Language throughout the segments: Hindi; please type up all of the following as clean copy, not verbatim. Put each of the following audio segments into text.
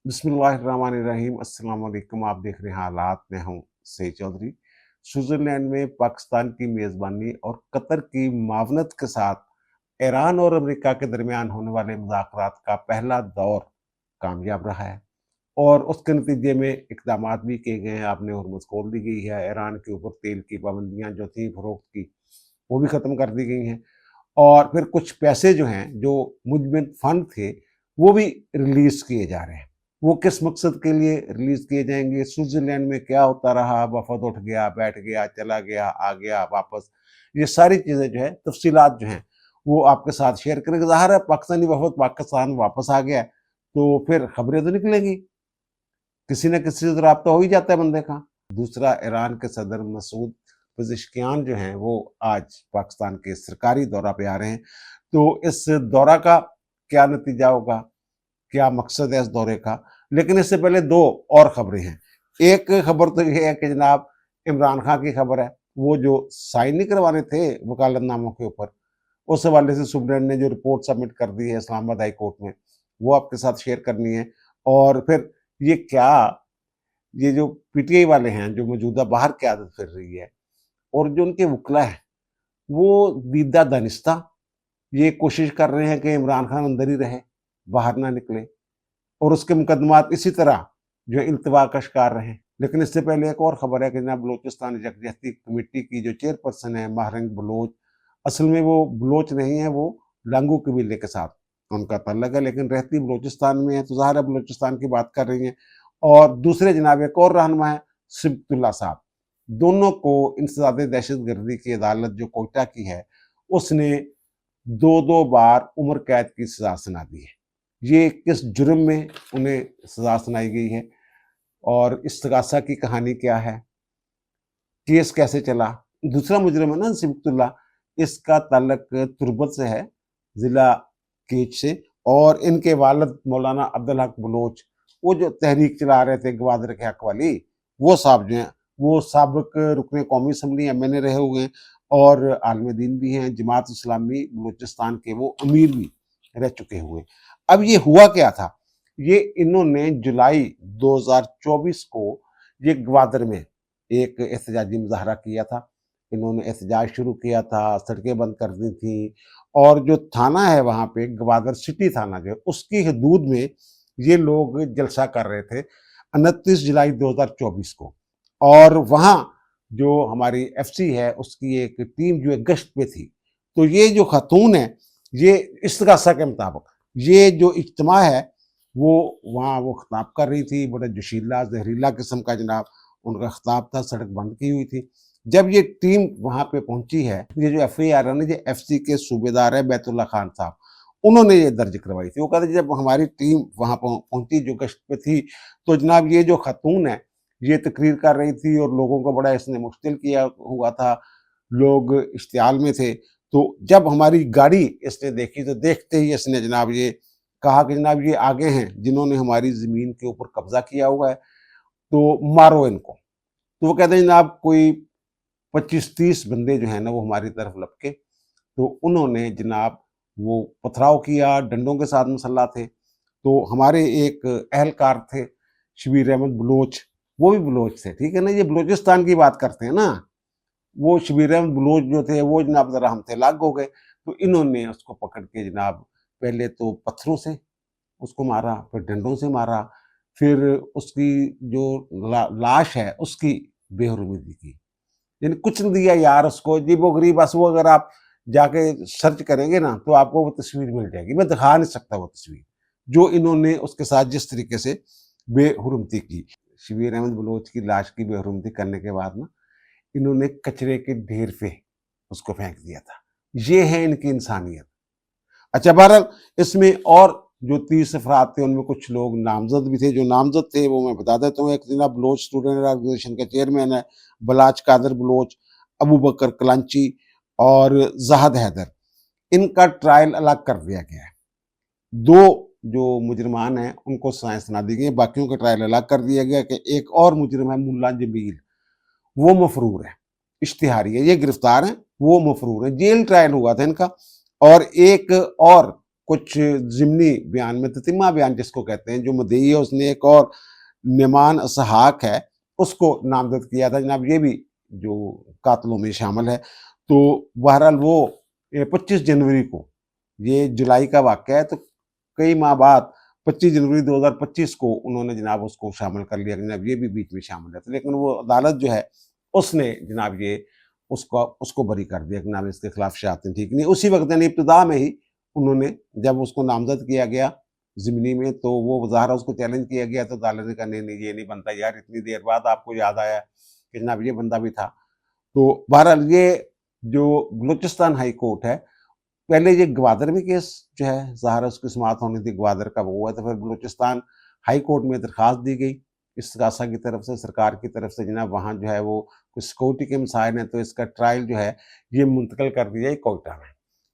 बिस्मिल्लाहिर्रहमानिर्रहीम। अस्सलाम वालेकुम। आप देख रहे हैं हालात में हूँ सईद चौधरी। स्विट्जरलैंड में पाकिस्तान की मेज़बानी और कतर की मावनत के साथ ईरान और अमेरिका के दरमियान होने वाले मुज़ाकरात का पहला दौर कामयाब रहा है और उसके नतीजे में इक़दामात भी किए गए हैं। आपने हुर्मुज़ खोल दी गई है, ईरान के ऊपर तेल की पाबंदियाँ जो थी फ़रोख्त की, वो भी ख़त्म कर दी गई हैं और फिर कुछ पैसे जो हैं, जो मुजमिल फ़ंड थे, वो भी रिलीज़ किए जा रहे हैं। वो किस मकसद के लिए रिलीज़ किए जाएँगे, स्विट्ज़रलैंड में क्या होता रहा, वफ़द उठ गया, बैठ गया, चला गया, आ गया वापस, ये सारी चीज़ें जो है, तफ़सीलात जो हैं, वो आपके साथ शेयर करेंगे। ज़ाहिर है पाकिस्तानी वफ़द पाकिस्तान वापस आ गया है, तो फिर खबरें तो निकलेंगी, किसी न किसी से तो राब्ता हो ही जाता है बंदे का। दूसरा, ईरान के सदर मसूद पेज़ेश्कियान जो हैं, वो आज पाकिस्तान के सरकारी दौरा पे आ रहे हैं। तो इस दौरा का क्या नतीजा होगा, क्या मकसद है इस दौरे का? लेकिन इससे पहले 2 और खबरें हैं। एक खबर तो ये है कि जनाब इमरान खान की खबर है, वो जो साइन नहीं करवाने थे वकालतनामों के ऊपर, उस हवाले से सुप्रीम ने जो रिपोर्ट सबमिट कर दी है इस्लामाबाद हाई कोर्ट में, वो आपके साथ शेयर करनी है। और फिर ये क्या, ये जो पीटीआई वाले हैं, जो मौजूदा बाहर क़यादत फिर रही है और जो उनके वुकला हैं, वो दीदा दानिस्ता ये कोशिश कर रहे हैं कि इमरान खान अंदर ही रहे, बाहर ना निकले और उसके मुकदमात इसी तरह जो है इल्तिवा का शिकार रहे। लेकिन इससे पहले एक और खबर है कि जनाब बलूचिस्तान यकजहती कमेटी की जो चेयरपर्सन है महरंग बलोच, असल में वो बलोच नहीं है, वो लांगू कबीले के साथ उनका ताल्लुक है, लेकिन रहती बलूचिस्तान में है, तो ज़ाहिर है बलूचिस्तान की बात कर रही हैं। और दूसरे जनाब एक और रहनुमा है सिबतुल्ला साहब, दोनों को इंसदाद दहशतगर्दी की अदालत जो कोयटा की है, उसने 2-2 बार उम्र कैद की सज़ा सुना दी है। ये किस जुर्म में उन्हें सज़ा सुनाई गई है और इस्तगासा की कहानी क्या है? केस कैसे चला? दूसरा मुजरिम है ना सिबतुल्ला, इसका ताल्लुक तुर्बत से है, ज़िला केच से, और इनके वालिद मौलाना अब्दुल हक बलोच, वो जो तहरीक चला रहे थे गवादर के हक वाली, वो साहब जो हैं, वो साबिक रुकने कौमी असम्बली एमएनए रहे हुए हैं और आलिम दीन भी हैं, जमात इस्लामी बलूचिस्तान के वो अमीर भी रह चुके हुए। अब ये हुआ क्या था? ये इन्होंने जुलाई 2024 को ये ग्वादर में एक एहतजाजी मुज़ाहरा किया था। इन्होंने एहतजाज शुरू किया था, सड़कें बंद कर दी थी और जो थाना है वहाँ पे ग्वादर सिटी थाना जो है, उसकी हदूद में ये लोग जलसा कर रहे थे 29 जुलाई 2024 को। और वहाँ जो हमारी एफसी है, उसकी एक टीम जो है गश्त पे थी। तो ये जो खातून है, ये इस्तगासा के मुताबिक ये जो इज्तिमा है, वो वहाँ वो खिताब कर रही थी, बड़ा जोशीला, ज़हरीला किस्म का जनाब उनका खिताब था, सड़क बंद की हुई थी। जब ये टीम वहाँ पे पहुँची है, ये जो एफआईआर है ना, ये एफसी के सूबेदार है बैतुल्ला खान साहब, उन्होंने ये दर्ज करवाई थी। वो कहते हैं जब हमारी टीम वहाँ पहुँची जो गश्त पे थी, तो जनाब ये जो खातून है, ये तकरीर कर रही थी और लोगों को बड़ा इसने मुश्तिल किया हुआ था, लोग इश्तियाल में थे। तो जब हमारी गाड़ी इसने देखी, तो देखते ही इसने जनाब ये कहा कि जनाब ये आगे हैं जिन्होंने हमारी ज़मीन के ऊपर कब्ज़ा किया हुआ है, तो मारो इनको। तो वो कहते हैं जनाब कोई 25-30 बंदे जो हैं ना, वो हमारी तरफ लपके, तो उन्होंने जनाब वो पथराव किया, डंडों के साथ मुसल्लह थे। तो हमारे एक अहलकार थे, शबीर अहमद बलोच, वो भी बलोच थे, ठीक है ना? ये बलूचिस्तान की बात करते हैं ना, वो शबीर अहमद बलोच जो थे, वो जनाब ज़रा हमसे अलग हो गए। तो इन्होंने उसको पकड़ के जनाब पहले तो पत्थरों से उसको मारा, फिर डंडों से मारा, फिर उसकी जो लाश है, उसकी बेहुरमती की। यानी कुछ नहीं दिया यार उसको, अजीबो-गरीब। बस वो अगर आप जाके सर्च करेंगे ना, तो आपको वो तस्वीर मिल जाएगी। मैं दिखा नहीं सकता वो तस्वीर, जो इन्होंने उसके साथ जिस तरीके से बेहुरमती की। शबीर अहमद बलोच की लाश की बेहुरमती करने के बाद ना, इन्होंने कचरे के ढेर पे उसको फेंक दिया था। ये है इनकी इंसानियत। अच्छा, बहरहाल इसमें और जो 30 अफराद थे, उनमें कुछ लोग नामज़द भी थे। जो नामज़द थे वो मैं बता देता हूँ। एक जनाब बलोच स्टूडेंट ऑर्गेनाइजेशन का चेयरमैन है बलाच कादर बलोच, अबू बकर कलांची और ज़ाहद हैदर। इनका ट्रायल अलग कर दिया गया है। 2 जो मुजरिमान हैं उनको सज़ाएँ सुना दी गई हैं, बाकियों का ट्रायल अलग कर दिया गया कि एक और मुजरिम है मुल्ला जमील, वो मफरूर है, इश्तिहारी है, ये गिरफ्तार हैं, वो मफरूर है। जेल ट्रायल हुआ था इनका। और एक और कुछ ज़िमनी बयान में ततीमा बयान जिसको कहते हैं, जो मदई है उसने एक और निमान इसहाक है उसको नामज़द किया था। जनाब ये भी जो कातलों में शामिल है। तो बहरहाल वो 25 जनवरी को, ये जुलाई का वाक़या है, तो कई माह बाद 25 जनवरी 2025 को उन्होंने जनाब उसको शामिल कर लिया, जनाब ये भी बीच में शामिल है। तो लेकिन वो अदालत जो है उसने जनाब ये उसको बरी कर दिया कि जनाब इसके खिलाफ शहादतें ठीक नहीं। उसी वक्त यानी इब्तिदा में ही उन्होंने जब उसको नामजद किया गया ज़िमनी में, तो वो ज़ाहिर उसको चैलेंज किया गया, तो अदालत ने कहा नहीं नहीं ये नहीं बनता यार, इतनी देर बाद आपको याद आया कि जनाब ये बंदा भी था। तो बहरहाल ये जो बलूचिस्तान हाई कोर्ट है, पहले ये ग्वादर में केस जो है ज़ाहिर उसकी समाअत होनी थी, ग्वादर का वो हुआ, तो फिर बलूचिस्तान हाई कोर्ट में दरख्वास्त दी गई इस्तिगासा की तरफ से, सरकार की तरफ से, जनाब वहाँ जो है वो कुछ सिक्योरिटी के मसाइल हैं, तो इसका ट्रायल जो है ये मुंतकिल कर दिया कोयटा में।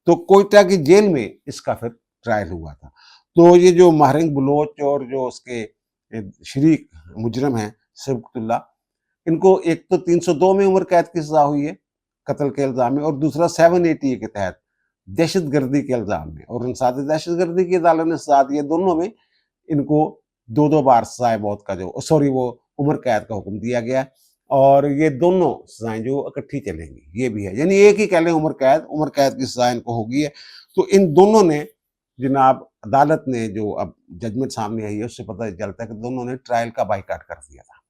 तो कोयटा की जेल में इसका फिर ट्रायल हुआ था। तो ये जो महरंग बलोच और जो उसके शरीक मुजरम हैं सबकतुल्ला, इनको एक तो 302 में उम्र कैद की सजा हुई है कत्ल के इल्ज़ाम में, और दूसरा 780 के तहत दहशतगर्दी के इल्ज़ाम में, और साथ ही दहशतगर्दी की अदालत ने सजा दी है। दोनों में इनको 2-2 बार सजाए मौत का जो वो उम्र कैद का हुक्म दिया गया, और ये दोनों सजाएं जो इकट्ठी चलेंगी, ये भी है, यानी एक ही कह लें उम्र कैद की सजा इनको होगी है। तो इन दोनों ने जनाब अदालत ने जो अब जजमेंट सामने आई है उससे पता चलता है कि दोनों ने ट्रायल का बाइकाट कर दिया था।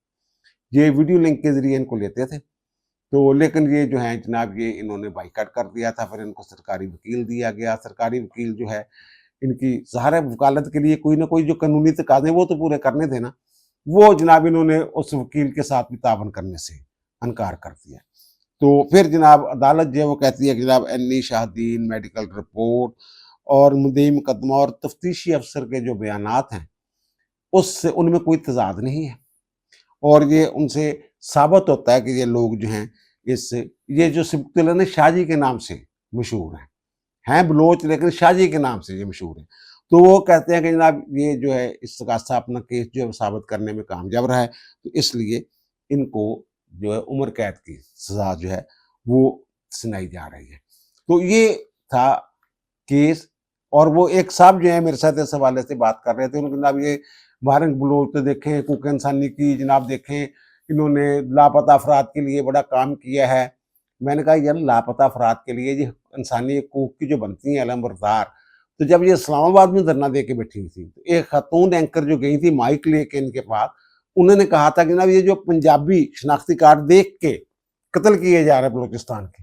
ये वीडियो लिंक के जरिए इनको लेते थे, तो लेकिन ये जो है जनाब ये इन्होंने बाइकाट कर दिया था। फिर इनको सरकारी वकील दिया गया। सरकारी वकील जो है इनकी ज़ाहिर है वकालत के लिए कोई ना कोई जो कानूनी तकाज़े वो तो पूरे करने थे ना, वो जनाब इन्होंने उस वकील के साथ भी तावन करने से इनकार कर दिया। तो फिर जनाब अदालत जो है वो कहती है कि जनाब एनी शाहदीन मेडिकल रिपोर्ट और मुद्दई मुकदमा और तफ्तीशी अफसर के जो बयानात हैं उससे उनमें कोई तजाद नहीं है, और ये उनसे साबित होता है कि ये लोग जो हैं ये जो सिबतुल्लाह शाहजी के नाम से मशहूर हैं बलोच, लेकिन शाहजी के नाम से ये मशहूर हैं। तो वो कहते हैं कि जनाब ये जो है इस्तिगासा अपना केस जो है साबित करने में कामयाब रहा है, तो इसलिए इनको जो है उम्र कैद की सजा जो है वो सुनाई जा रही है। तो ये था केस। और वो एक साहब जो है मेरे साथ इस हवाले से बात कर रहे थे, उन्होंने जनाब ये महरंग बलोच तो देखें, हकूक इंसानी की जनाब देखें, इन्होंने लापता अफराद के लिए बड़ा काम किया है। मैंने कहा यार लापता अफराद के लिए ये इंसानी हकूक की जो बनती हैं अलमबरदार, तो जब ये इस्लामाबाद में धरना दे के बैठी हुई थी, तो एक खातून एंकर जो गई थी माइक लेके इनके पास, उन्होंने कहा था कि जनाब ये जो पंजाबी शनाख्ती कार्ड देख के कत्ल किए जा रहे बलूचिस्तान के,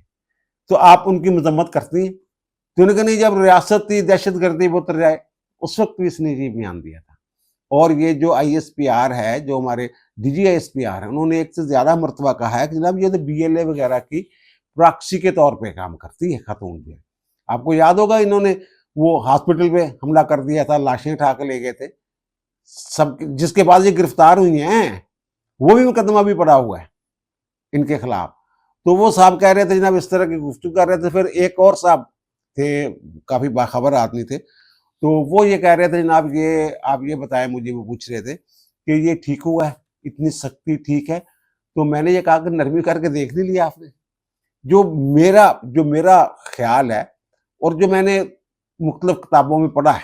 तो आप उनकी मजम्मत करती हैं? तो उन्होंने कहा नहीं, जब रियासत थी दहशतगर्दी वो उतर जाए, उस वक्त भी इसने ये बयान दिया था। और ये जो ISPR है, जो हमारे DG ISPR है, उन्होंने एक से ज्यादा मरतबा कहा है कि जनाब ये तो BLA वगैरह की प्रॉक्सी के तौर पे काम करती है खातून जो है। आपको याद होगा इन्होंने वो हॉस्पिटल पे हमला कर दिया था, लाशें उठा के ले गए थे सब, जिसके बाद ये गिरफ्तार हुई हैं, वो भी मुकदमा भी पड़ा हुआ है इनके खिलाफ। तो वो साहब कह रहे थे जनाब इस तरह की गुफ्तगू कर रहे थे। फिर एक और साहब थे, काफी बाखबर आदमी थे, तो वो ये कह रहे थे जनाब ये आप ये बताएं मुझे, वो पूछ रहे थे कि ये ठीक हुआ है, इतनी सख्ती ठीक है? तो मैंने ये कहा कि नरमी करके देख नहीं लिया आपने? जो मेरा ख्याल है और जो मैंने मुख्तलिफ किताबों में पढ़ा है,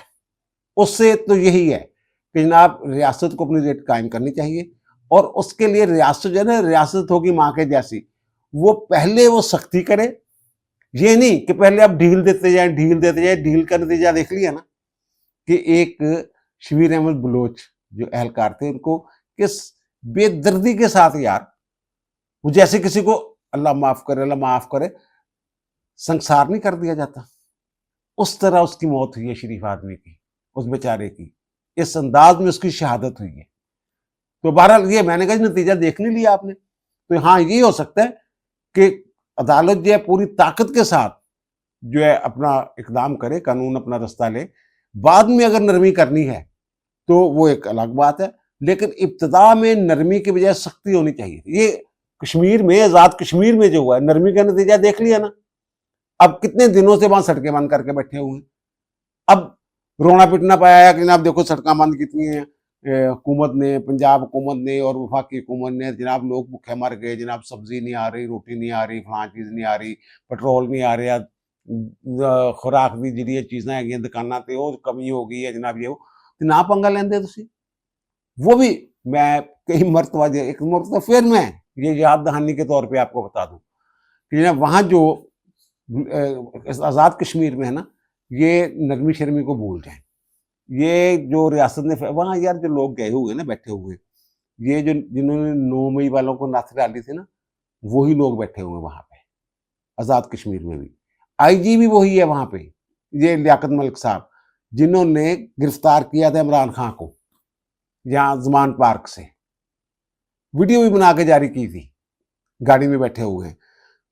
उससे तो यही है कि जनाब रियासत को अपनी रेट कायम करनी चाहिए, और उसके लिए रियासत जो है ना, रियासत होगी माँ के जैसी, वो पहले वो सख्ती करे। ये नहीं कि पहले आप ढील देते जाए ढील देते जाए। ढील का नतीजा देख लिया ना कि एक शबीर अहमद बलोच जो एहलकार थे, उनको किस बेदर्दी के साथ यार, वो जैसे किसी को अल्लाह माफ करे संसार नहीं कर दिया जाता, उस तरह उसकी मौत हुई है शरीफ आदमी की, उस बेचारे की, इस अंदाज में उसकी शहादत हुई है। तो बहरहाल ये मैंने कहा नतीजा देख नहीं लिया आपने। तो हाँ, ये हो सकता है कि अदालत जो है पूरी ताकत के साथ जो है अपना इकदाम करे, कानून अपना रास्ता ले। बाद में अगर नरमी करनी है तो वो एक अलग बात है, लेकिन इब्तिदा में नरमी की बजाय सख्ती होनी चाहिए। ये कश्मीर में, आजाद कश्मीर में जो हुआ है, नरमी का नतीजा देख लिया ना। अब कितने दिनों से वहां सड़कें बंद करके बैठे हुए हैं। अब रोना पिटना पाया कि जनाब देखो सड़कें बंद कितनी हैं, हुकूमत ने, पंजाब हुकूमत ने और वफाकी हुकूमत ने, जनाब लोग भूखे मर गए, जनाब सब्जी नहीं आ रही, रोटी नहीं आ रही, फलां चीज़ नहीं आ रही, पेट्रोल नहीं आ रहा, खुराक दी ਜਿਹੜੀਆਂ चीज़ां ਹੈਗੀਆਂ दुकानां ते ਉਹ कमी हो गई है जनाब, ये वो ਤੇ ਨਾ ਪੰਗਾ ਲੈਂਦੇ ਤੁਸੀਂ। वो भी मैं कई मरतबा एक मरतबा फिर मैं ये याद दहानी के तौर पे आपको बता दूं कि ना वहाँ जो आज़ाद कश्मीर में है ना, ये नरमी शर्मी को भूल जाए। ये जो रियासत ने वहाँ यार जो लोग गए हुए ना बैठे हुए, ये जो जिन्होंने 9 मई वालों को नथ डाली थी ना, वही लोग बैठे हुए वहाँ पे आज़ाद कश्मीर में भी। आईजी भी वही है वहाँ पे, ये लियाकत मलिक साहब, जिन्होंने गिरफ्तार किया था इमरान खान को यहाँ ज़मान पार्क से, वीडियो भी बना के जारी की थी, गाड़ी में बैठे हुए हैं।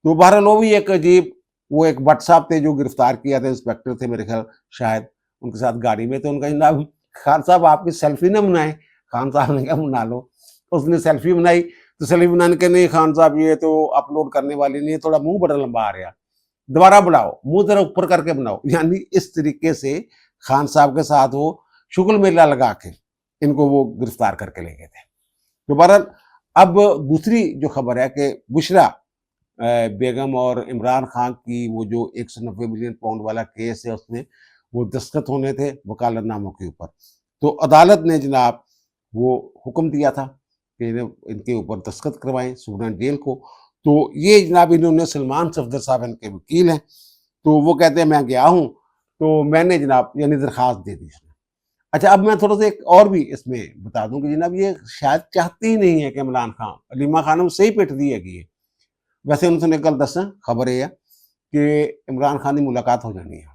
तो बहरहाल वो भी एक अजीब, वो एक भट्ट साहब थे जो गिरफ्तार किया था, इंस्पेक्टर थे मेरे ख्याल शायद, उनके साथ गाड़ी में। तो उनका जनाब खान साहब आपकी सेल्फी ना बनाए। खान साहब ने कहा बना लो। उसने सेल्फी बनाई तो सेल्फी बनाने के नहीं खान साहब ये तो अपलोड करने वाली नहीं है, थोड़ा मुंह बड़ा लंबा आ रहा, दोबारा बढ़ाओ, मुंह जरा ऊपर करके बनाओ। यानी इस तरीके से खान साहब के साथ वो शुक्ल मेला लगा के इनको वो गिरफ्तार करके ले गए थे। तो बहरहाल अब दूसरी जो खबर है कि बुशरा बेगम और इमरान खान की वो जो 190 मिलियन पाउंड वाला केस है, उसमें वो दस्तखत होने थे वकालतनामों के ऊपर। तो अदालत ने जनाब वो हुक्म दिया था कि इनके ऊपर दस्तखत करवाएं सुप्रीम जेल को। तो ये जनाब इन्होंने सलमान सफदर साहब इनके वकील हैं, तो वो कहते हैं मैं गया हूँ, तो मैंने जनाब यानी दरख्वास्त दे दी इसमें। अच्छा, अब मैं थोड़ा सा एक और भी इसमें बता दूं कि जनाब ये शायद चाहते ही नहीं है कि इमरान खान अलीमा खान में सही पिट दी है। वैसे उन्होंने कल दसा खबर है कि इमरान खान की मुलाकात हो जानी है,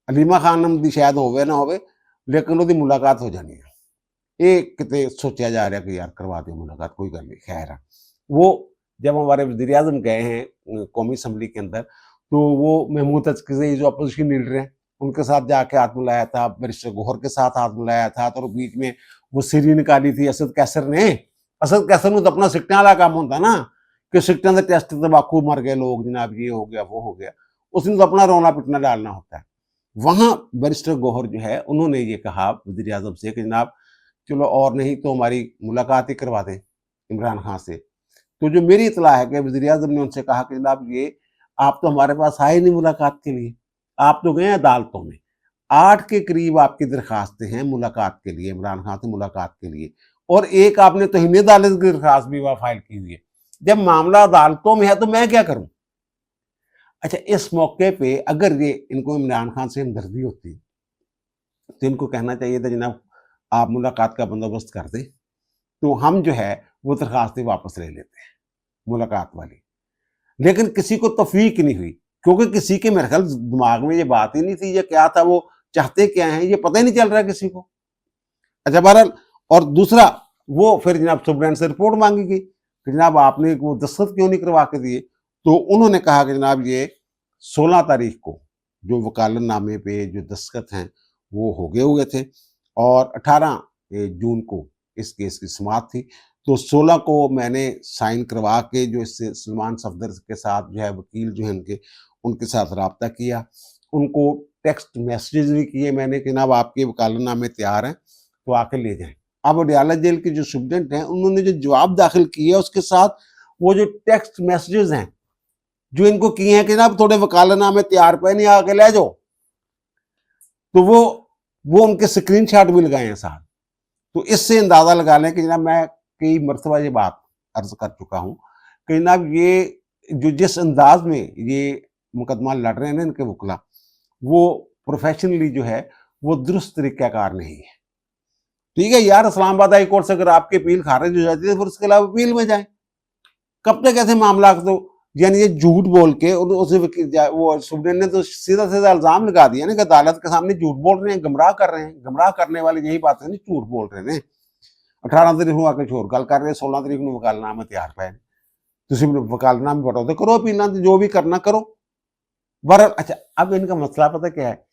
अलीमा खान की शायद होवे ना होवे, लेकिन उसकी मुलाकात हो जानी है। ये कितने सोचा जा रहा है कि यार करवा दे मुलाकात, कोई गल नहीं। खैर है, वो जब हमारे वज़ीर आज़म गए हैं कौमी असम्बली के अंदर, तो वो महमूद तज़किज़ई जो अपोजिशन लीडर हैं उनके साथ जाके हाथ मिलाया था, बैरिस्टर गौहर के साथ हाथ मिलाया था। तो बीच में वो सीरी निकाली थी असद कैसर ने। असद कैसर में तो अपना सिक्टियां वाला काम होता ना कि सिक्टियां के टेस्ट तबाकू मर गए लोग, जनाब ये हो गया वो हो गया, उसने तो अपना रोना पिटना डालना होता है। वहाँ बैरिस्टर गौहर जो है उन्होंने ये कहा वज़ीर आज़म से कि जनाब चलो और नहीं तो हमारी मुलाकात ही करवा दें इमरान खान से। तो जो मेरी इतला है कि वज़ीर आज़म ने उनसे कहा कि जनाब ये आप तो हमारे पास आए नहीं मुलाकात के लिए, आप तो गए अदालतों में। 8 के करीब आपकी दरखास्तें हैं मुलाकात के लिए, इमरान खान से मुलाकात के लिए, और एक आपने तौहीन अदालत की दरखास्त भी वहाँ फाइल की हुई है। जब मामला अदालतों में है तो मैं क्या करूँ? अच्छा, इस मौके पे अगर ये इनको इमरान खान से हमदर्दी होती तो इनको कहना चाहिए था जनाब आप मुलाकात का बंदोबस्त कर दें, तो हम जो है वो दरखास्तें वापस ले लेते हैं मुलाकात वाली। लेकिन किसी को तौफीक नहीं हुई, क्योंकि किसी के मेरे ख्याल दिमाग में ये बात ही नहीं थी, ये क्या था, वो चाहते क्या हैं ये पता ही नहीं चल रहा किसी को। अच्छा, बहरहाल, और दूसरा वो फिर जनाब सुप्रीम से रिपोर्ट मांगी गई कि जनाब आपने वो दस्तखत क्यों नहीं करवा के दिए। तो उन्होंने कहा कि जनाब ये 16 तारीख को जो वकालतनामे पे जो दस्तखत हैं वो हो गए हुए थे, और 18 जून को इस केस की समाअत थी। तो 16 को मैंने साइन करवा के जो इससे सलमान सफदर के साथ जो है वकील जो है उनके साथ रब्ता किया, उनको टेक्स्ट मैसेजेस भी किए मैंने कि जनाब आपके वकालतनामे तैयार हैं तो आके ले जाएं। अब अडयाला जेल के जो सुप्रीडेंट हैं उन्होंने जो जवाब दाखिल किया उसके साथ वो जो टेक्स्ट मैसेजेस हैं जो इनको किए हैं कि जनाब थोड़े वकालतनामे तैयार पे नहीं आके ले जाओ, तो वो उनके स्क्रीन शॉट भी लगाए हैं साथ। तो इससे अंदाजा लगा लें कि जनाब मैं कई मरतबा ये बात अर्ज कर चुका हूँ कि जनाब ये जो जिस अंदाज में ये मुकदमा लड़ रहे हैं ना इनके वकला, वो प्रोफेशनली जो है वो दुरुस्त तरीक़ाकार नहीं है। ठीक है यार, इस्लामाबाद हाई कोर्ट से अगर आपकी अपील खारिज हो जाती है फिर उसके अलावा अपील में जाए। कब तक ऐसे मामला, तो यानी ये झूठ बोल के उस वो सुप्रीम ने तो सीधा सीधा इल्जाम लगा दिया ना कि अदालत के सामने झूठ बोल रहे हैं, गुमराह कर रहे हैं। गुमराह करने वाली यही बात है ना, झूठ बोल रहे हैं। 18 तारीख को आके छोर गल कर रहे, 16 तारीख को वकालतनामा तैयार पे तुम वकालतनामे पढ़ो तो करो, अपील जो भी करना करो। बहरहाल, अच्छा, अब इनका मसला पता क्या है,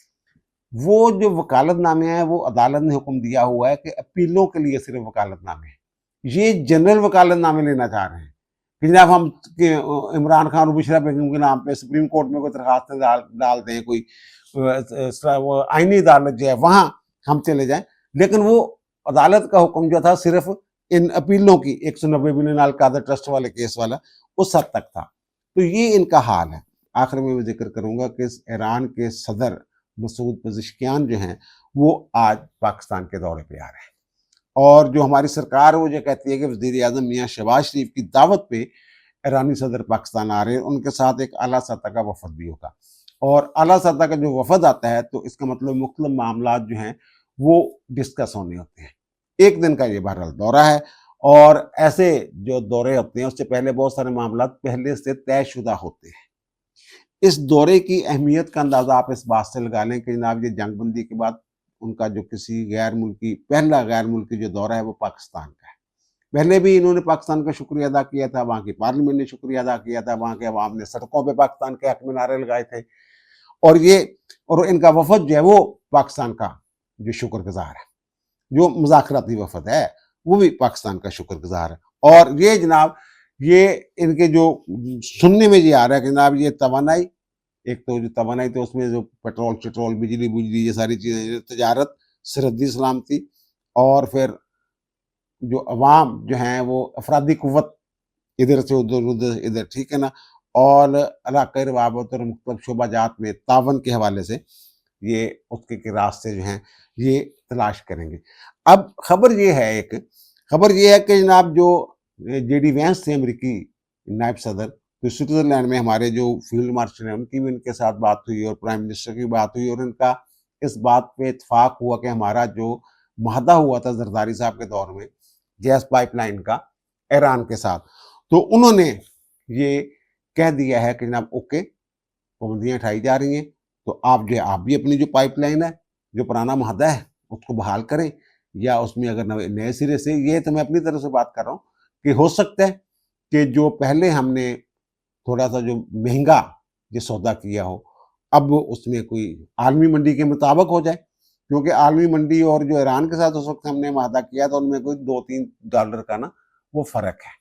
वो जो वकालतनामे हैं वो अदालत ने हुक्म दिया हुआ है कि अपीलों के लिए सिर्फ वकालतनामे, ये जनरल वकालतनामे लेना चाह रहे हैं कि जनाब हम इमरान खान और बुशरा बेगम के नाम पे सुप्रीम कोर्ट में कोई दरखास्त डाल दें, कोई आईनी अदालत जो है वहाँ हम चले जाएं। लेकिन वो अदालत का हुक्म जो था सिर्फ इन अपीलों की 190 मिलियन अल कादर ट्रस्ट वाले केस वाला उस हद तक था। तो ये इनका हाल है। आखिर में मैं जिक्र करूंगा कि ईरान के सदर मसूद पज़ेश्कियान जो हैं वो आज पाकिस्तान के दौरे पे आ रहे हैं, और जो हमारी सरकार है वो जो कहती है कि वज़ीर आज़म मियाँ शहबाज शरीफ की दावत पे ईरानी सदर पाकिस्तान आ रहे हैं, उनके साथ एक आला सतह का वफद भी होगा। और आला सतह का जो वफद आता है तो इसका मतलब मुख्तलिफ मामलात जो हैं वो डिस्कस होने होते हैं। एक दिन का ये बहरहाल दौरा है, और ऐसे जो दौरे होते हैं उससे पहले बहुत सारे मामलात पहले से तयशुदा होते हैं। इस दौरे की अहमियत का अंदाज़ा आप इस बात से लगा लें कि जनाब ये जंगबंदी के बाद उनका जो किसी गैर मुल्की पहला गैर मुल्की जो दौरा है वो पाकिस्तान का है। पहले भी इन्होंने पाकिस्तान का शुक्रिया अदा किया था, वहाँ की पार्लियामेंट ने शुक्रिया अदा किया था, वहाँ के अवाम ने सड़कों पे पाकिस्तान के हक में नारे लगाए थे, और ये और इनका वफद जो है वो पाकिस्तान का जो शुक्रगुजार है, जो मुज़ाकराती वफद है वो भी पाकिस्तान का शुक्रगुजार है। और ये जनाब ये इनके जो सुनने में ये आ रहा है कि जनाब ये तवानाई, एक तो जो तवानाई तो उसमें जो पेट्रोल शट्रोल बिजली बुजली ये सारी चीज़ें, तजारत, सरहदी सलामती, और फिर जो अवाम जो हैं वो अफरादी कुव्वत इधर से उधर उधर इधर, ठीक है ना, और इलाक़ाई रवाबत और मुख्तलिफ शोबाजात में तावन के हवाले से ये उसके के रास्ते जो हैं ये तलाश करेंगे। अब खबर ये है कि जनाब जो जेडी वैंस थे अमेरिकी नायब सदर, तो स्विट्ज़रलैंड में हमारे जो फील्ड मार्शल हैं उनकी भी इनके साथ बात हुई और प्राइम मिनिस्टर की बात हुई, और इनका इस बात पे इत्फाक हुआ कि हमारा जो माहदा हुआ था जरदारी साहब के दौर में गैस पाइपलाइन का ईरान के साथ, तो उन्होंने ये कह दिया है कि जनाब ओके, पाबंदियाँ उठाई जा रही हैं, तो आप भी अपनी जो पाइपलाइन है, जो पुराना माहदा है उसको बहाल करें, या उसमें अगर नए सिरे से, ये तो मैं अपनी तरफ से बात कर रहा हूँ कि हो सकता है कि जो पहले हमने थोड़ा-सा जो महँगा ये सौदा किया हो, अब उसमें कोई आलमी मंडी के मुताबिक हो जाए, क्योंकि आलमी मंडी और जो ईरान के साथ उस वक़्त हमने माहदा किया था उनमें कोई $2-3 का ना वो फ़र्क है।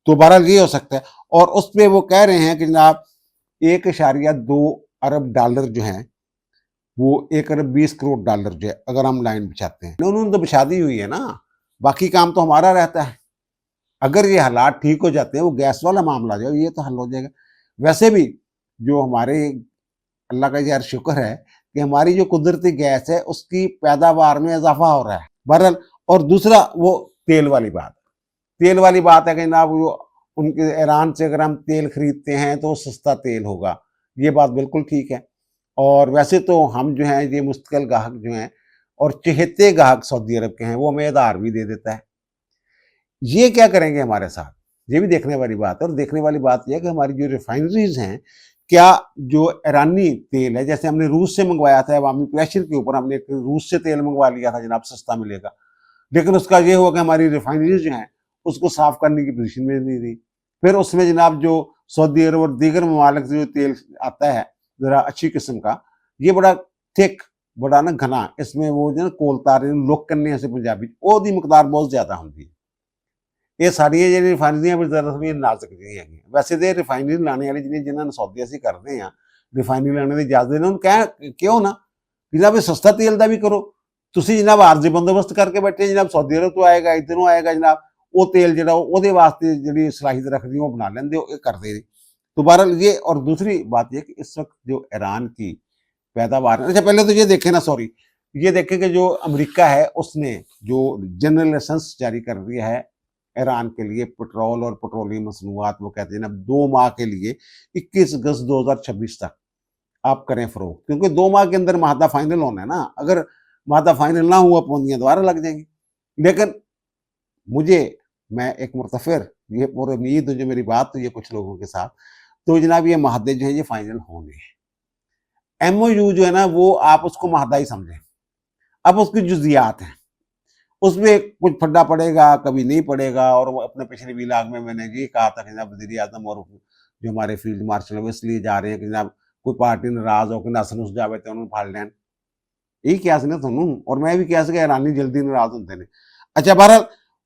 तो बहरहाल ये हो सकता है, और उस पे वो कह रहे हैं कि जनाब 1.2 अरब डॉलर जो हैं वो 1 अरब 20 करोड़ डॉलर जो है अगर हम लाइन बिछाते हैं। उन्होंने तो बिछा दी हुई है ना, बाकी काम तो हमारा रहता है। अगर ये हालात ठीक हो जाते हैं, वो गैस वाला मामला जो है ये तो हल हो जाएगा। वैसे भी जो हमारे अल्लाह का यार शुक्र है कि हमारी जो कुदरती गैस है उसकी पैदावार में इजाफा हो रहा है। बहरहाल, और दूसरा वो तेल वाली बात, है कि जनाब वो उनके ईरान से अगर हम तेल खरीदते हैं तो सस्ता तेल होगा, ये बात बिल्कुल ठीक है। और वैसे तो हम जो हैं ये मुस्तकिल गाहक जो हैं और चहेते गाहक सऊदी अरब के हैं, वो हमें आधार भी दे देता है। ये क्या करेंगे हमारे साथ, ये भी देखने वाली बात है। और देखने वाली बात यह है कि हमारी जो रिफाइनरीज हैं, क्या जो ईरानी तेल है, जैसे हमने रूस से मंगवाया था, अवामी प्रेशर के ऊपर हमने रूस से तेल मंगवा लिया था जनाब, सस्ता मिलेगा, लेकिन उसका ये हुआ कि हमारी रिफाइनरीज जो हैं उसको साफ करने की पोजीशन में नहीं रही। फिर उसमें जनाब जो सऊदी अरब और दीगर ममालिक से जो तेल आता है ज़रा अच्छी किस्म का, ये बड़ा थिक, बड़ा ना घना, इसमें वो जो कोल तार लुक करने से पंजाबी ओहदी मकदार बहुत ज़्यादा होती है। ये सारियां ਜਿਹੜੀ ਰਿਫਾਈਨਰੀਆਂ ਵੀ ਜ਼ਰਾ ਵੀ ਨਾਜ਼ੁਕ ਨਹੀਂ ਹੈਗੀਆਂ। ਵੈਸੇ ਤੇ ਰਿਫਾਈਨਰੀ ਲਾਣੇ ਵਾਲੇ ਜਿਨ੍ਹਾਂ ਨੂੰ ਸੌਦੇ ਅਸੀਂ ਕਰਦੇ ਹਾਂ, ਰਿਫਾਈਨਰੀ ਲਾਣੇ ਦੀ ਇਜਾਜ਼ਤ ਦੇਣ, ਉਹਨੂੰ ਕਹਿ ਕਿਉਂ ਨਾ ਜਨਾਬ ਇਹ ਸਸਤਾ ਤੇਲ ਦਾ ਵੀ ਕਰੋ। ਤੁਸੀਂ ਜਨਾਬ ਆਰਜ਼ੀ ਬੰਦੋਬਸਤ ਕਰਕੇ ਬੈਠੇ, ਜਨਾਬ ਸऊदी अरब ਤੋਂ ਆਏਗਾ, ਇੱਧਰੋਂ ਆਏਗਾ ਜਨਾਬ, ਉਹ तेल ਜਿਹੜਾ ਉਹਦੇ ਵਾਸਤੇ ਜਿਹੜੀ सलाहियत रखती है वो बना लेंगे, वो करते हैं। तो बहरहाल ये, और दूसरी बात ये कि इस वक्त जो ईरान की पैदावार, अच्छा पहले तो ये देखें ना, सॉरी, ये देखें कि जो अमेरिका है उसने जो जनरल लाइसेंस जारी कर दिया है ईरान के लिए पेट्रोल और पेट्रोलियम मसनूआत, वो कहते हैं ना 2 माह के लिए 21 अगस्त 2026 तक आप करें फरोख्त, क्योंकि 2 माह के अंदर माहदा फाइनल होना है ना। अगर माहदा फाइनल ना हुआ पाबंदियाँ दोबारा लग जाएंगी। लेकिन मुझे, मैं एक मुर्तफिर ये पूरी उम्मीद है जो मेरी बात हुई है कुछ लोगों के साथ, तो जनाब ये माहदे जो है ये फाइनल होंगे। MOU जो है ना वो आप उसको माहदा ही समझें, अब उसकी जुजियात हैं, उसमें कुछ फड्डा पड़ेगा, कभी नहीं पड़ेगा। और अपने पिछले व्लॉग में मैंने ये कहा था कि जनाब वज़ीर आज़म और जो हमारे फील्ड मार्शल वो इसलिए जा रहे हैं कि जनाब कोई पार्टी नाराज हो कि नस नुस जावे तो उन्होंने फाड़ लैन, यही क्या ना थोनू, और मैं भी क्या ईरानी जल्दी नाराज होंगे ने। अच्छा बहरहाल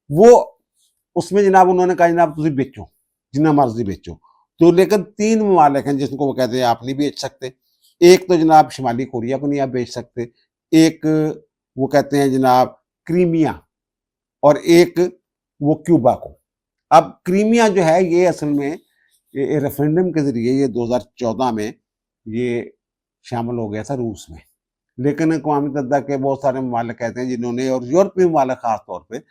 वो उसमें जनाब उन्होंने कहा जनाब तुम बेचो जिन्ना मर्जी बेचो, तो लेकिन 3 ममालिक हैं जिसको वो कहते हैं आप नहीं बेच सकते। एक तो जनाब शुमाली कोरिया को नहीं आप बेच सकते, एक वो कहते हैं जनाब क्रीमिया, और एक वो क्यूबा को। अब क्रीमिया जो है ये असल में ये रेफरेंडम के ज़रिए ये 2014 में ये शामिल हो गया था रूस में। लेकिन अक़वाम मुत्तहिदा के बहुत सारे ममालिक कहते हैं जिन्होंने, और यूरोपीय ममालिक ख़ास तौर पे,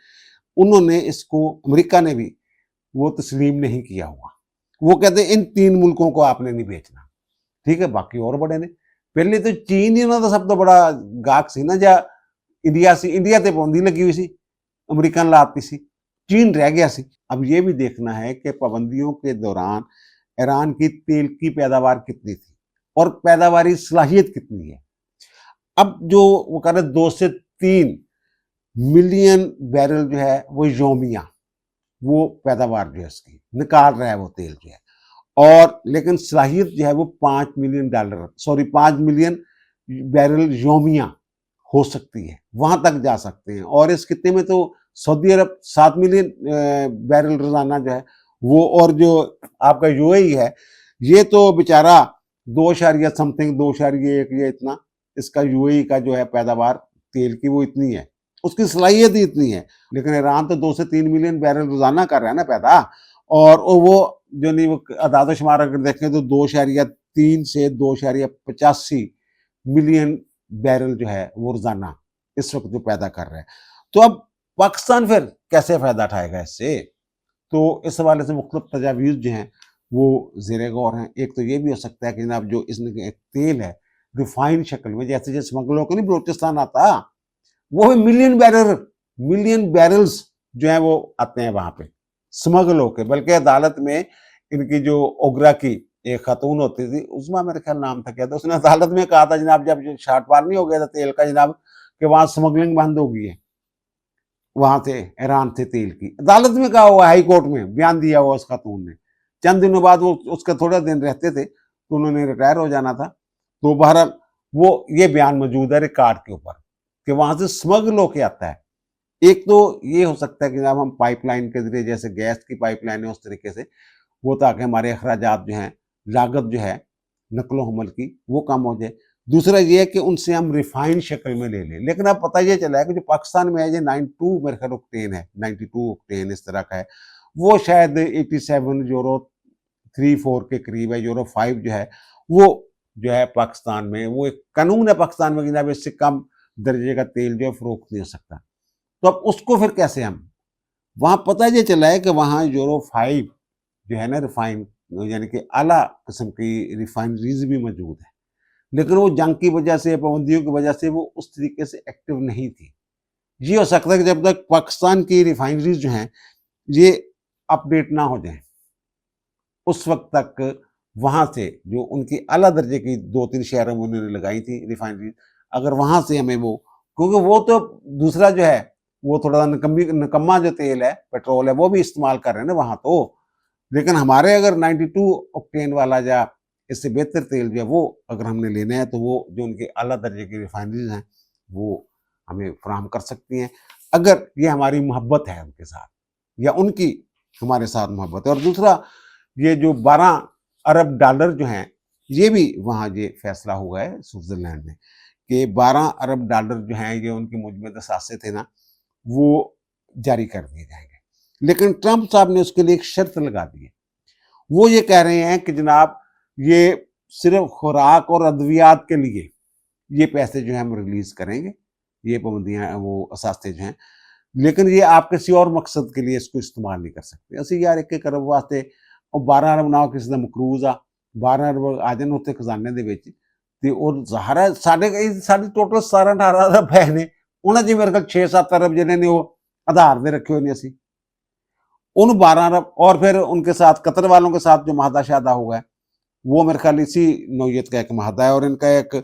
उन्होंने इसको, अमेरिका ने भी वो तस्लीम नहीं किया हुआ। वो कहते हैं इन 3 मुल्कों को आपने नहीं बेचना, ठीक है, बाकी और बड़े ने। पहले तो चीन ही उन्हों दा सब तो बड़ा गाहक सी ना, जा इंडिया सी, इंडिया ते पाबंदी लगी हुई सी, अमेरिका ने लाती सी, चीन रह गया सी। अब ये भी देखना है कि पाबंदियों के दौरान ईरान की तेल की पैदावार कितनी थी और पैदावारी सलाहियत कितनी है। अब जो वो कह रहे 2 से 3 मिलियन बैरल जो है वो योमिया, वो पैदावार जो है उसकी निकाल रहा है वो तेल जो है, और लेकिन सलाहियत जो है वो 5 million dollar, sorry 5 million barrel योमिया हो सकती है, वहां तक जा सकते हैं। और इस खित्ते में तो सऊदी अरब 7 मिलियन बैरल रोजाना जो है वो, और जो आपका यूएई है ये तो बेचारा 2 समथिंग 2.1 ये इतना, इसका यूएई का जो है पैदावार तेल की वो इतनी है, उसकी सलाहियत ही इतनी है। लेकिन ईरान तो 2 से 3 मिलियन बैरल रोजाना कर रहा है ना पैदा, और वो जो नहीं वो अदाद शुमार अगर देखें तो 2.3 से 2.85 मिलियन बैरल जो है वो रोजाना इस वक्त जो पैदा कर रहा है। तो अब पाकिस्तान फिर कैसे फायदा उठाएगा इससे? तो इस हवाले से मुख्तलिफ तजावीज़ जो हैं वो ज़ेर गौर हैं। एक तो ये भी हो सकता है कि जनाब जो इसमें एक तेल है रिफाइंड शक्ल में, जैसे जैसे स्मगलों को नहीं बलोचिस्तान आता, वो भी मिलियन बैरल्स जो है वो आते हैं वहां पे स्मगल होके। बल्कि अदालत में इनकी जो ओगरा की एक खातून होती थी, उसमें मेरे ख्याल नाम था क्या था, उसने अदालत में कहा था जनाब जब जो शार्ट पार नहीं हो गया था तेल का जनाब, कि वहां स्मगलिंग बंद हो गई है, वहां से ईरान से तेल की। अदालत में कहा हुआ, हाई कोर्ट में बयान दिया हुआ उस खातून ने। चंद दिनों बाद वो उसका थोड़ा दिन रहते थे तो उन्होंने रिटायर हो जाना था। तो बहरहाल वो ये बयान मौजूद है रिकॉर्ड के ऊपर कि वहां से स्मगल होके आता है। एक तो ये हो सकता है कि जब हम पाइपलाइन के जरिए, जैसे गैस की पाइपलाइन है उस तरीके से, वो ताकि हमारे अखराजात जो हैं, लागत जो है नकलो हमल की वो कम हो जाए। दूसरा ये है कि उनसे हम रिफाइंड शक्ल में ले लें। लेकिन अब पता ये चला है कि जो पाकिस्तान में है ये 92 मेरे ख्याल ऑक्टेन है, 92 ऑक्टेन इस तरह का है, वो शायद 87 यूरो 3-4 के करीब है। यूरो 5 जो है वो जो है पाकिस्तान में, वो एक कानून है पाकिस्तान में कि जनाब इससे कम दर्जे का तेल जो है फरोख्त नहीं हो सकता। तो अब उसको फिर कैसे हम, वहां पता ये चला है कि वहां यूरो 5 जो है ना रिफाइंड, यानी कि आला किस्म की रिफाइनरीज भी मौजूद है, लेकिन वो जंग की वजह से, पाबंदियों की वजह से वो उस तरीके से एक्टिव नहीं थी। ये हो सकता है कि जब तक पाकिस्तान की रिफाइनरीज जो हैं ये अपडेट ना हो जाए, उस वक्त तक वहां से जो उनकी आला दर्जे की 2-3 शहरों में उन्होंने लगाई थी रिफाइनरी, अगर वहां से हमें वो, क्योंकि वो तो दूसरा जो है वो थोड़ा निकम्मा जो तेल है, पेट्रोल है, वो भी इस्तेमाल कर रहे हैं ना वहां तो। लेकिन हमारे अगर 92 ऑक्टेन वाला या इससे बेहतर तेल जो है वो अगर हमने लेना है, तो वो जो उनके आला दर्जे की रिफाइनरीज हैं वो हमें फराहम कर सकती हैं, अगर ये हमारी मोहब्बत है उनके साथ या उनकी हमारे साथ मोहब्बत है। और दूसरा ये जो 12 अरब डॉलर जो हैं, ये भी वहाँ ये फैसला हुआ है स्विट्जरलैंड में कि 12 अरब डॉलर जो हैं ये उनके मुजमद असासे थे ना, वो जारी कर दिए जाएंगे। लेकिन ट्रंप साहब ने उसके लिए एक शर्त लगा दी है। वो ये कह रहे हैं कि जनाब ये सिर्फ खुराक और अद्वियात के लिए ये पैसे जो है हम रिलीज करेंगे, ये पाबंदियां वो असासे जो हैं, लेकिन ये आप किसी और मकसद के लिए इसको इस्तेमाल नहीं कर सकते। असं यार 1 अरब वास्ते और 12 अरब ना किसी का मकरूज आ 12 अरब आ जाए उत्ते खजाने ਦੇ ਵਿੱਚ ਤੇ ਉਹ ਜ਼ਾਹਰ ਹੈ ਸਾਡੇ ਟੋਟਲ 17-18 ਅਰਬ ਪੈ ਨੇ, ਉਹਨਾਂ 'ਚ ਮੇਰੇ ਖਿਆਲ 6-7 अरब ਜਿਹੜੇ ਨੇ ਉਹ आधार दे रखे हुए ने ਅਸੀਂ उन 12 अरब, और फिर उनके साथ कतर वालों के साथ जो माहदा शादा हुआ है वो मेरे ख्याल इसी नौयत का एक माहदा है। और इनका एक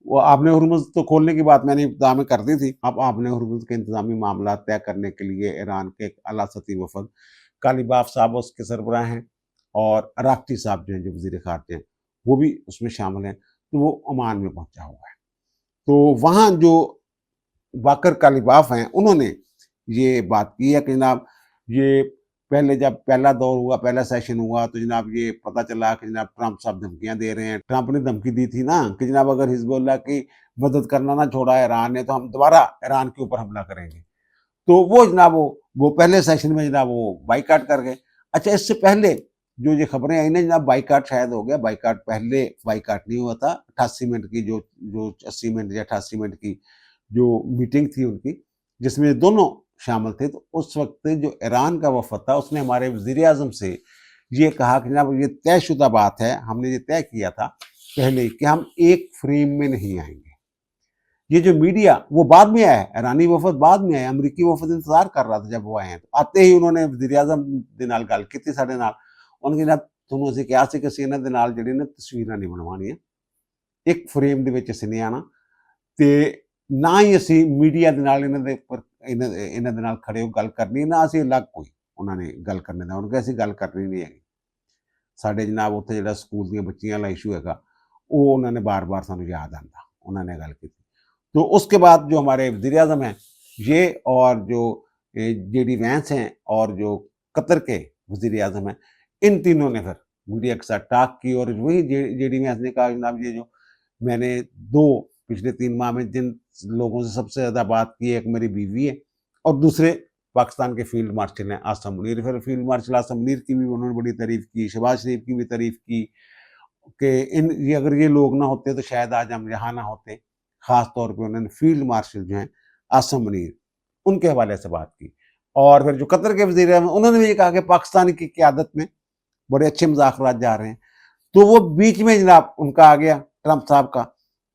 वो आपने हुर्मुज़ तो खोलने की बात मैंने इब्तिदा में कर दी थी। अब आपने हुर्मुज़ के इंतजामी मामला तय करने के लिए ईरान के एक आला सतही वफद कालीबाफ साहब उसके सरबराह हैं, और अराक्ची साहब जो हैं जो वज़ीर ख़ारिजा हैं वो भी उसमें शामिल हैं। तो वो ओमान में पहुंचा हुआ है। तो वहाँ जो बाकर कालीबाफ हैं उन्होंने ये बात की है कि जनाब ये पहले जब पहला दौर हुआ, पहला सेशन हुआ, तो जनाब ये पता चला कि जनाब ट्रंप साहब धमकियां दे रहे हैं। ट्रंप ने धमकी दी थी ना कि जनाब अगर हिजबुल्लाह की मदद करना ना छोड़ा ईरान ने तो हम दोबारा ईरान के ऊपर हमला करेंगे। तो वो जनाब वो पहले सेशन में जनाब वो बाइकाट कर गए। अच्छा, इससे पहले जो ये खबरें आई ना जनाब, बाइकाट शायद हो गया, बाइकाट पहले बाइकाट नहीं हुआ था, 88 मिनट की जो जो 80 मिनट या 88 मिनट की जो मीटिंग थी उनकी, जिसमें दोनों शामिल थे, तो उस वक्त जो ईरान का वफद था उसने हमारे वजीर आजम से ये कहा कि जनाब ये तयशुदा बात है, हमने ये तय किया था पहले ही कि हम एक फ्रेम में नहीं आएंगे। ये जो मीडिया वो बाद में आया, ईरानी वफद बाद में आया, अमरीकी वफद इंतजार कर रहा था जब वो आए हैं, तो आते ही उन्होंने वजीर आजम दे नाल गल की साडे नाल, उन्होंने कहा ਤੁਹਾਨੂੰ ਅਸੀਂ ਕਿਹਾ ਸੀ ਕਿ ਅਸੀਂ ਇਹਨਾਂ ਦੇ ਨਾਲ ਜਿਹੜੀ ਨਾ ਤਸਵੀਰਾਂ ਨਹੀਂ ਬਣਵਾਉਣੀਆਂ, ਇੱਕ ਫਰੇਮ ਦੇ ਵਿੱਚ ਅਸੀਂ ਨਹੀਂ ਆਣਾ, ਤੇ ਨਾ ਹੀ ਅਸੀਂ ਮੀਡੀਆ ਦੇ ਨਾਲ ਇਹਨਾਂ ਦੇ ਉੱਪਰ ਇਹਨਾਂ ਦੇ ਨਾਲ ਖੜੇ ਹੋ ਗੱਲ ਕਰਨੀ, ਨਾ ਅਸੀਂ ਅਲੱਗ ਕੋਈ ਉਹਨਾਂ ਨੇ ਗੱਲ ਕਰਨੇ ਦਾ, ਉਹਨਾਂ ਕਿਹਾ ਅਸੀਂ ਗੱਲ ਕਰਨੀ ਨਹੀਂ ਹੈਗੀ। ਸਾਡੇ ਜਨਾਬ ਉੱਥੇ ਜਿਹੜਾ ਸਕੂਲ ਦੀਆਂ ਬੱਚੀਆਂ ਵਾਲਾ ਇਸ਼ੂ ਹੈਗਾ ਉਹ ਉਹਨਾਂ ਨੇ ਬਾਰ-ਬਾਰ ਸਾਨੂੰ ਯਾਦ ਆਂਦਾ, ਉਹਨਾਂ ਨੇ ਗੱਲ ਕੀਤੀ। तो उसके बाद जो हमारे वज़ीर आज़म हैं ये और जो जेडी वैंस हैं और जो कतर के वज़ीर आज़म हैं, इन तीनों ने फिर मीडिया के साथ टॉक की, और वही जेडी वैंस ने कहा जनाब ये जो मैंने पिछले 3 माह में जिन लोगों से सबसे ज़्यादा बात की है, एक मेरी बीवी है और दूसरे पाकिस्तान के फील्ड मार्शल हैं आसम मुनीर। फिर फील्ड मार्शल आसम मुनीर की भी उन्होंने बड़ी तारीफ़ की, शहबाज शरीफ की भी तारीफ़ की कि अगर ये लोग ना होते तो शायद आज हम यहाँ ना होते। ख़ास तौर पे उन्होंने फील्ड मार्शल जो हैं आसम मुनीर, उनके हवाले से बात की। और फिर जो कतर के वज़ीर हैं उन्होंने भी ये कहा कि पाकिस्तान की क़यादत में बड़े अच्छे मुज़ाकरात जा रहे हैं। तो वो बीच में जनाब उनका आ गया ट्रंप साहब का।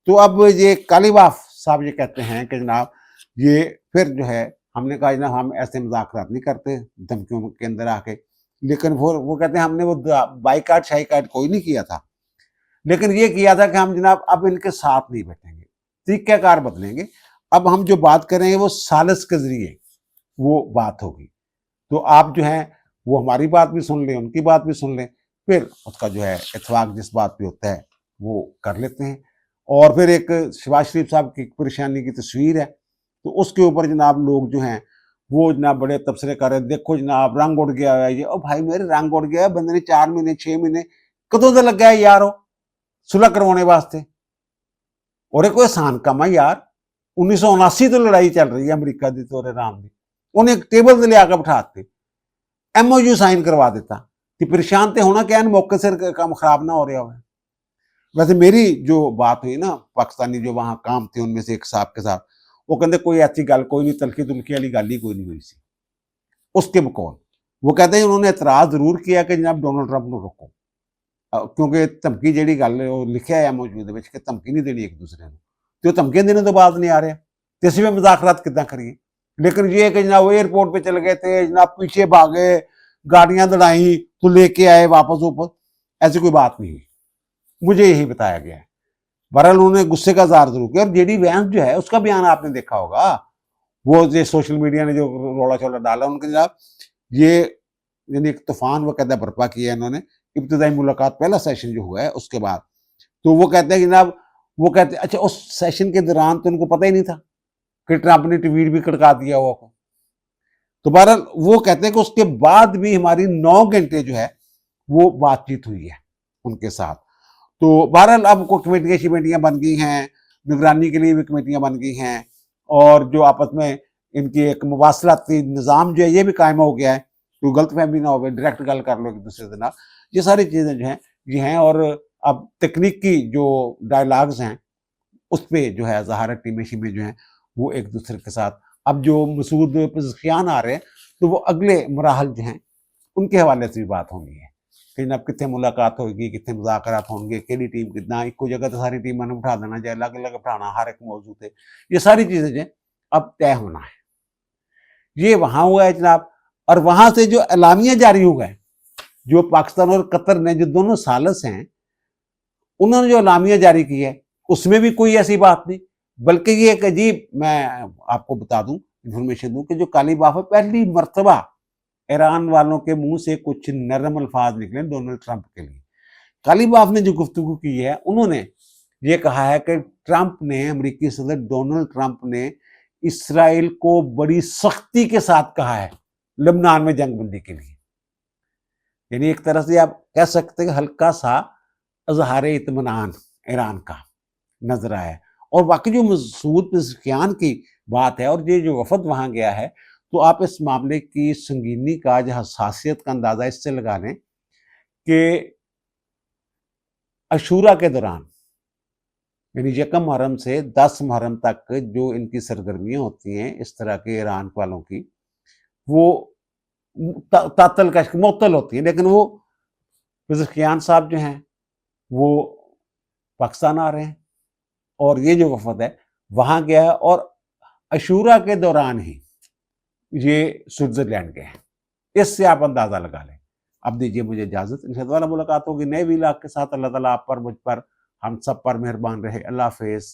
तो अब ये कालीबाफ साहब ये कहते हैं कि जनाब ये फिर जो है हमने कहा जनाब हम ऐसे मुज़ाकरात नहीं करते धमकियों के अंदर आके, लेकिन वो कहते हैं हमने वो बाइकाट शाइकाट कोई नहीं किया था, लेकिन ये किया था कि हम जनाब अब इनके साथ नहीं बैठेंगे, तरीक़ाकार बदलेंगे, अब हम जो बात करेंगे वो सालिस के ज़रिए वो बात होगी। तो आप जो है वो हमारी बात भी सुन लें, उनकी बात भी सुन लें, फिर उसका जो है इत्तेफाक जिस बात पे होता है वो कर लेते हैं। और फिर एक शहबाज शरीफ साहब की परेशानी की तस्वीर है, तो उसके ऊपर जनाब लोग जो हैं वो जनाब बड़े तबसरे कर रहे हैं, देखो जनाब रंग उड़ गया है ये। ओ भाई मेरे रंग उड़ गया है, बंदे ने 4 महीने 6 महीने कदों दा लग्या है यार सुलह करवाने वास्ते, और कोई आसान काम है यार। 1979 तो लड़ाई चल रही है अमरीका की तो इरान की, उन्हें एक टेबल से लिया के बिठाते, MOU साइन करवा देता कि परेशान तो होना क्या, मौके से काम खराब ना हो रहा हो। वैसे मेरी जो बात हुई ना पाकिस्तानी जो वहाँ काम थे उनमें से एक साहब के साथ, वो कहते कोई ऐसी गल कोई नहीं, तलखी तुलखी वाली गल ही कोई नहीं हुई सी। उसके बकौल वो कहते हैं उन्होंने एतराज़ जरूर किया कि जनाब डोनाल्ड ट्रंप को रोको, क्योंकि धमकी जी गल लिखा है मौजूद कि धमकी नहीं देनी एक दूसरे को, तो धमकियां देने तो बाद नहीं आ रहा, तो असं भी मुज़ाकरात किदा करिए। लेकिन ये कि जनाब एयरपोर्ट पे चल गए थे, जनाब पीछे भागे, गाड़ियां दौड़ाई तो लेके आए वापस ऊपर, ऐसी कोई बात नहीं हुई, मुझे यही बताया गया है। बहरहाल उन्होंने गुस्से का इज़हार जरूर किया। और जेडी वैंस जो है उसका बयान आपने देखा होगा, वो जो सोशल मीडिया ने जो रोला चौला डाला उनके जनाब ये यानी एक तूफान वो कहते हैं बर्पा किया है इन्होंने। इब्तदाई मुलाकात पहला सेशन जो हुआ है उसके बाद, तो वो कहते हैं कि जनाब वो कहते हैं अच्छा उस सेशन के दौरान तो उनको पता ही नहीं था कि ट्रंप ने ट्वीट भी खड़का दिया हुआ को। तो बहरहाल वो कहते हैं कि उसके बाद भी हमारी 9 घंटे जो है वो बातचीत हुई है उनके साथ। तो बहरहाल अब कोई कमेटियाँ शमेटियाँ बन गई हैं, निगरानी के लिए भी कमेटियाँ बन गई हैं, और जो आपस में इनकी एक मुवासलाती निज़ाम जो है ये भी कायम हो गया है, कोई गलत फहमी ना हो, डायरेक्ट गल कर लो एक दूसरे के नाल। ये सारी चीज़ें जो हैं ये हैं। और अब तकनीकी जो डायलॉग्स हैं उस पर जो है ज़ाहिर टीमें शीमें जो हैं वो एक दूसरे के साथ, अब जो मसूद पज़कियान आ रहे हैं तो वो अगले मराहल जो हैं उनके हवाले से भी बात होनी है कि जनाब कितने मुलाकात होगी, कितने मुज़ाकरात होंगे, केड़ी टीम कितना, एक जगह तो सारी टीमों ने बिठा देना चाहे अलग अलग बिठाना हर एक मौजू थे, ये सारी चीज़ें जो अब तय होना है। ये वहाँ हुआ है जनाब, और वहाँ से जो एलामिया जारी हुआ है, जो पाकिस्तान और कतर ने जो दोनों सालिस हैं उन्होंने जो एलामिया जारी की है उसमें भी कोई ऐसी बात नहीं, बल्कि ये एक अजीब, मैं आपको बता दूं इंफॉर्मेशन दूं कि जो कालीबाफ है पहली मरतबा ईरान वालों के मुंह से कुछ नरम अल्फाज निकले डोनाल्ड ट्रंप के लिए। कालीबाफ ने जो गुफ्तगू की है उन्होंने ये कहा है कि ट्रंप ने, अमेरिकी सदर डोनाल्ड ट्रंप ने इसराइल को बड़ी सख्ती के साथ कहा है लबनान में जंगबंदी के लिए। यानी एक तरह से आप कह सकते हैं हल्का सा इजहार इत्मीनान ईरान का नजर आया। और बाकी जो मसूद पज़कियान की बात है और ये जो वफद वहाँ गया है, तो आप इस मामले की संगीनी का जो हसासियत का अंदाज़ा इससे लगा लें कि अशूरा के दौरान यानी यकम मुहर्रम से 10 मुहर्रम तक जो इनकी सरगर्मियाँ होती हैं इस तरह के ईरान वालों की, वो तातल का मुअत्तल होती है, लेकिन वो पज़ेश्कियान साहब जो हैं, वो पाकिस्तान आ रहे हैं और ये जो वफ़द है, वहाँ गया है और अशूरा के दौरान ही ये स्विट्ज़रलैंड गए हैं। इससे आप अंदाज़ा लगा लें। अब दीजिए मुझे इजाज़त, इंशाअल्लाह मुलाकात होगी नए व्लॉग के साथ। अल्लाह ताला आप पर, मुझ पर, हम सब पर मेहरबान रहे। अल्लाह हाफ़िज़।